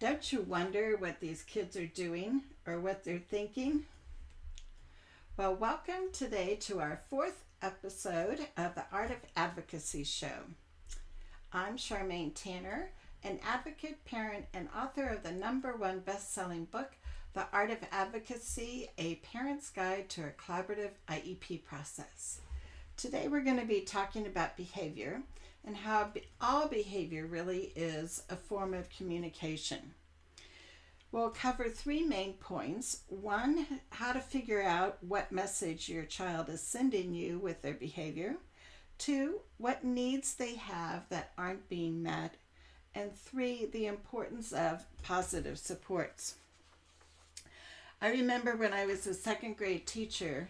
Don't you wonder what these kids are doing or what they're thinking? Well, welcome today to our fourth episode of the Art of Advocacy show. I'm Charmaine Tanner, an advocate, parent, and author of the #1 best-selling book, The Art of Advocacy, A Parent's Guide to a Collaborative IEP Process. Today we're going to be talking about behavior and how all behavior really is a form of communication. We'll cover three main points. One, how to figure out what message your child is sending you with their behavior. Two, what needs they have that aren't being met. And three, the importance of positive supports. I remember when I was a second grade teacher,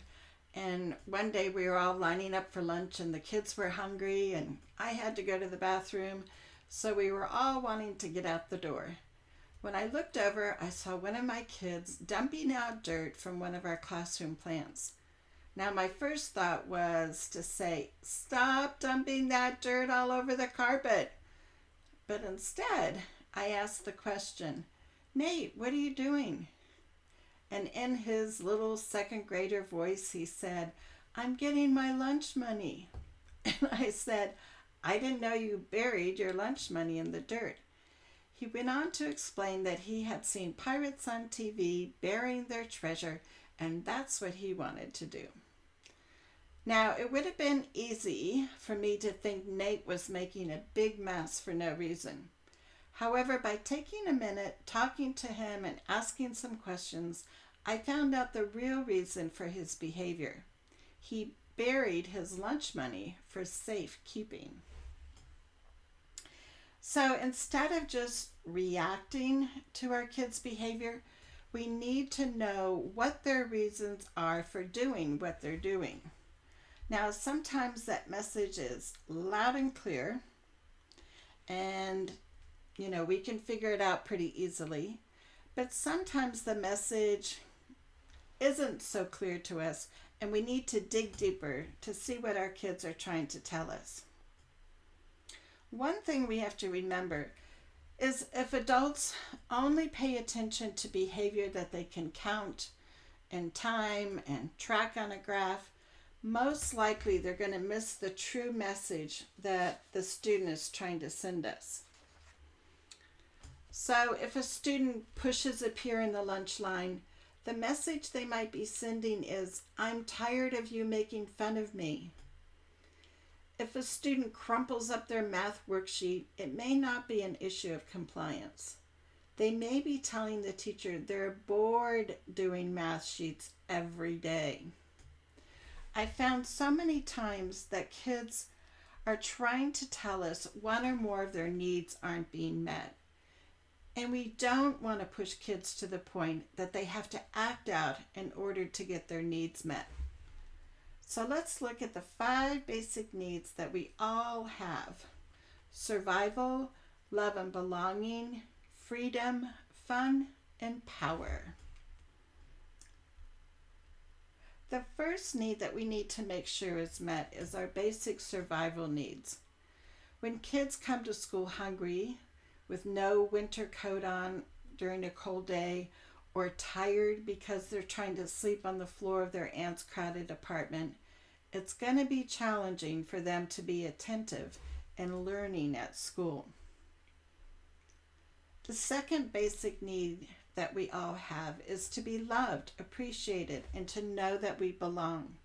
and one day we were all lining up for lunch and the kids were hungry and I had to go to the bathroom, so we were all wanting to get out the door. When I looked over, I saw one of my kids dumping out dirt from one of our classroom plants. Now my first thought was to say, "Stop dumping that dirt all over the carpet." But instead, I asked the question, "Nate, what are you doing?" And in his little second grader voice, he said, "I'm getting my lunch money." And I said, "I didn't know you buried your lunch money in the dirt." He went on to explain that he had seen pirates on TV burying their treasure, and that's what he wanted to do. Now, it would have been easy for me to think Nate was making a big mess for no reason. However, by taking a minute, talking to him, and asking some questions, I found out the real reason for his behavior. He buried his lunch money for safekeeping. So instead of just reacting to our kids' behavior, we need to know what their reasons are for doing what they're doing. Now, sometimes that message is loud and clear, and we can figure it out pretty easily. But sometimes the message isn't so clear to us, and we need to dig deeper to see what our kids are trying to tell us. One thing we have to remember is if adults only pay attention to behavior that they can count and time and track on a graph, most likely they're going to miss the true message that the student is trying to send us. So if a student pushes a peer in the lunch line, the message they might be sending is, "I'm tired of you making fun of me." If a student crumples up their math worksheet, it may not be an issue of compliance. They may be telling the teacher they're bored doing math sheets every day. I found so many times that kids are trying to tell us one or more of their needs aren't being met. And we don't want to push kids to the point that they have to act out in order to get their needs met. So let's look at the 5 basic needs that we all have: survival, love and belonging, freedom, fun, and power. The first need that we need to make sure is met is our basic survival needs. When kids come to school hungry, with no winter coat on during a cold day, or tired because they're trying to sleep on the floor of their aunt's crowded apartment, it's going to be challenging for them to be attentive and learning at school. The second basic need that we all have is to be loved, appreciated, and to know that we belong.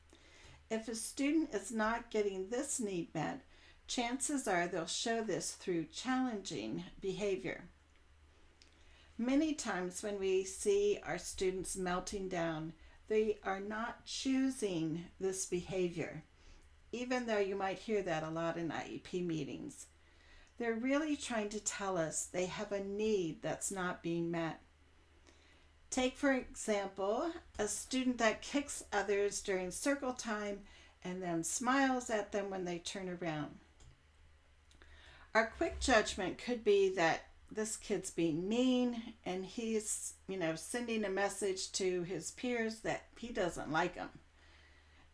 If a student is not getting this need met, chances are they'll show this through challenging behavior. Many times when we see our students melting down, they are not choosing this behavior, even though you might hear that a lot in IEP meetings. They're really trying to tell us they have a need that's not being met. Take, for example, a student that kicks others during circle time and then smiles at them when they turn around. Our quick judgment could be that this kid's being mean and he's, sending a message to his peers that he doesn't like them.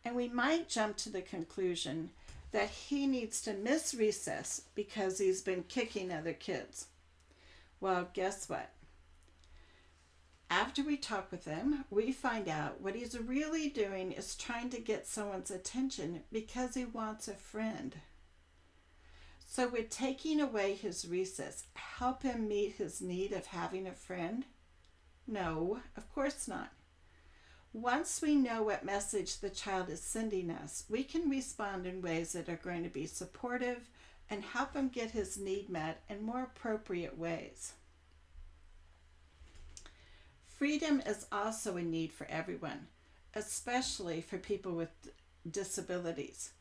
And we might jump to the conclusion that he needs to miss recess because he's been kicking other kids. Well, guess what? After we talk with him, we find out what he's really doing is trying to get someone's attention because he wants a friend. So would taking away his recess help him meet his need of having a friend? No, of course not. Once we know what message the child is sending us, we can respond in ways that are going to be supportive and help him get his need met in more appropriate ways. Freedom is also a need for everyone, especially for people with disabilities.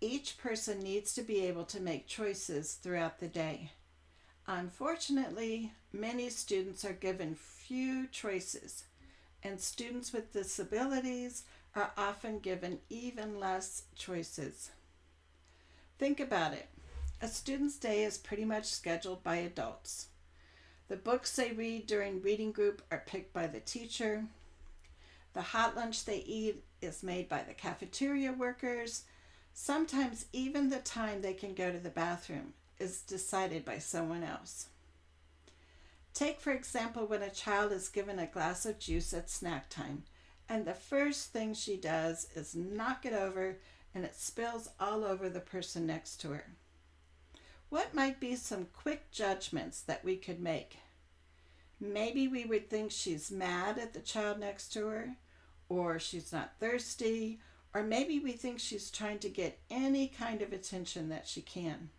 Each person needs to be able to make choices throughout the day. Unfortunately, many students are given few choices, and students with disabilities are often given even less choices. Think about it. A student's day is pretty much scheduled by adults. The books they read during reading group are picked by the teacher. The hot lunch they eat is made by the cafeteria workers. Sometimes even the time they can go to the bathroom is decided by someone else. Take, for example, when a child is given a glass of juice at snack time, and the first thing she does is knock it over and it spills all over the person next to her. What might be some quick judgments that we could make? Maybe we would think she's mad at the child next to her, or she's not thirsty, or maybe we think she's trying to get any kind of attention that she can.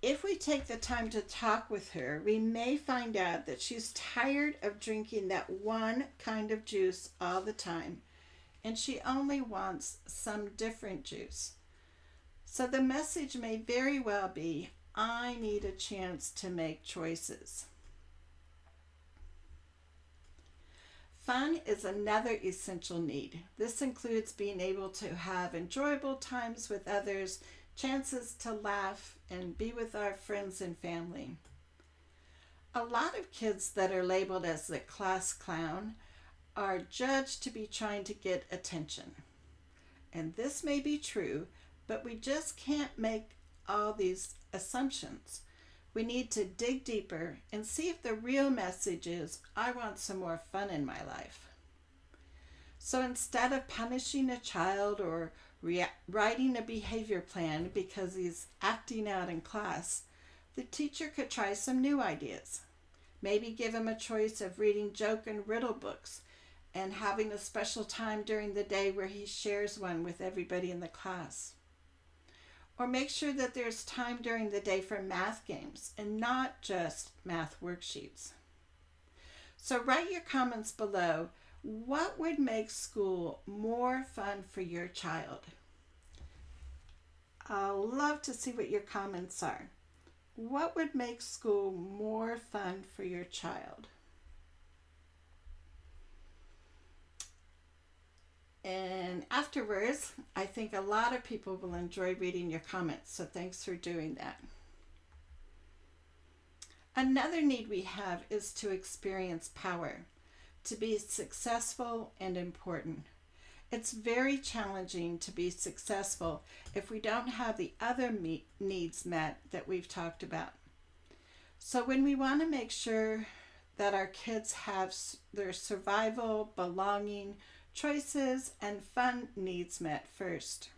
If we take the time to talk with her, we may find out that she's tired of drinking that one kind of juice all the time, and she only wants some different juice. So the message may very well be, I need a chance to make choices. Fun is another essential need. This includes being able to have enjoyable times with others, chances to laugh, and be with our friends and family. A lot of kids that are labeled as the class clown are judged to be trying to get attention. And this may be true, but we just can't make all these assumptions. We need to dig deeper and see if the real message is, I want some more fun in my life. So instead of punishing a child or writing a behavior plan because he's acting out in class, the teacher could try some new ideas. Maybe give him a choice of reading joke and riddle books and having a special time during the day where he shares one with everybody in the class. Or make sure that there's time during the day for math games and not just math worksheets. So write your comments below. What would make school more fun for your child? I'll love to see what your comments are. What would make school more fun for your child? And afterwards, I think a lot of people will enjoy reading your comments, so thanks for doing that. Another need we have is to experience power, to be successful and important. It's very challenging to be successful if we don't have the other needs met that we've talked about. So when we want to make sure that our kids have their survival, belonging, choices, and fun needs met first.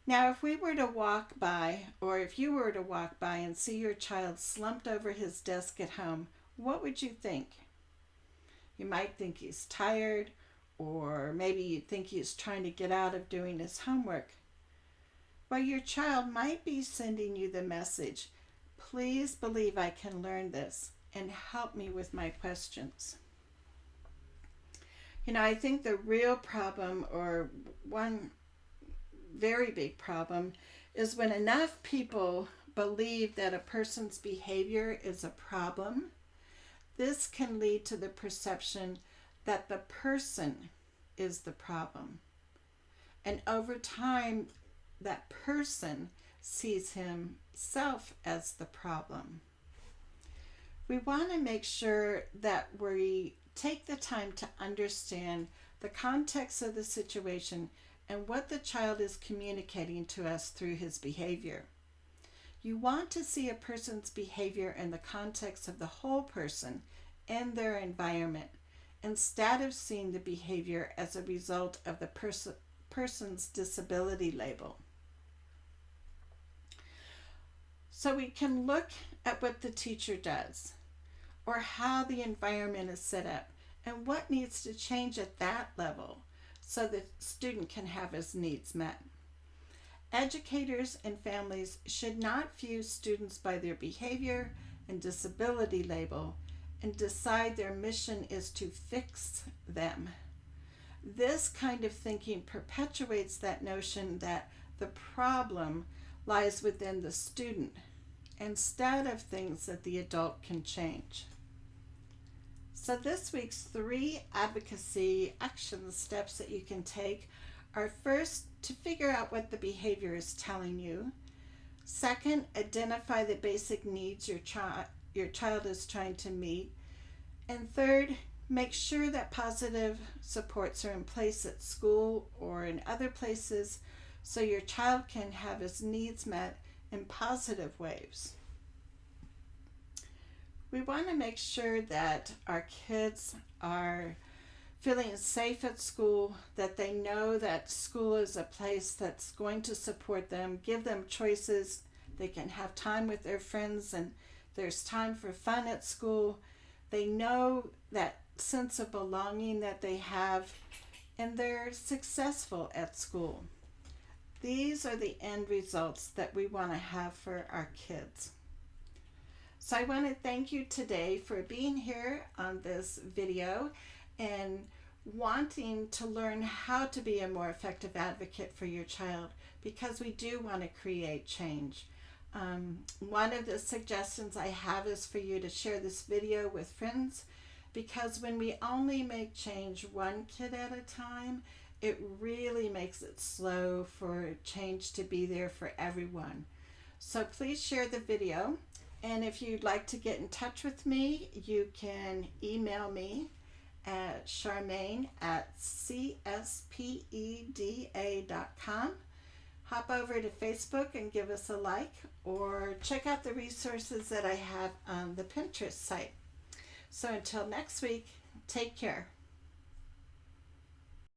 Now, if we were to walk by, or if you were to walk by and see your child slumped over his desk at home, what would you think? You might think he's tired, or maybe you'd think he's trying to get out of doing his homework. Well, your child might be sending you the message, please believe I can learn this and help me with my questions. You know, I think the real problem, or one very big problem, is when enough people believe that a person's behavior is a problem. This can lead to the perception that the person is the problem. And over time, that person sees himself as the problem. We want to make sure that we take the time to understand the context of the situation and what the child is communicating to us through his behavior. You want to see a person's behavior in the context of the whole person in their environment instead of seeing the behavior as a result of the person's disability label. So we can look at what the teacher does or how the environment is set up and what needs to change at that level so the student can have his needs met. Educators and families should not view students by their behavior and disability label and decide their mission is to fix them. This kind of thinking perpetuates that notion that the problem lies within the student instead of things that the adult can change. So this week's 3 advocacy action steps that you can take are: first, to figure out what the behavior is telling you. Second, identify the basic needs your child is trying to meet. And third, make sure that positive supports are in place at school or in other places so your child can have his needs met in positive ways. We want to make sure that our kids are feeling safe at school, that they know that school is a place that's going to support them, give them choices. They can have time with their friends and there's time for fun at school. They know that sense of belonging that they have, and they're successful at school. These are the end results that we want to have for our kids. So I want to thank you today for being here on this video and wanting to learn how to be a more effective advocate for your child, because we do want to create change. One of the suggestions I have is for you to share this video with friends, because when we only make change one kid at a time, it really makes it slow for change to be there for everyone. So please share the video. And if you'd like to get in touch with me, you can email me at charmaine@cspeda.com. Hop over to Facebook and give us a like, or check out the resources that I have on the Pinterest site. So until next week, take care.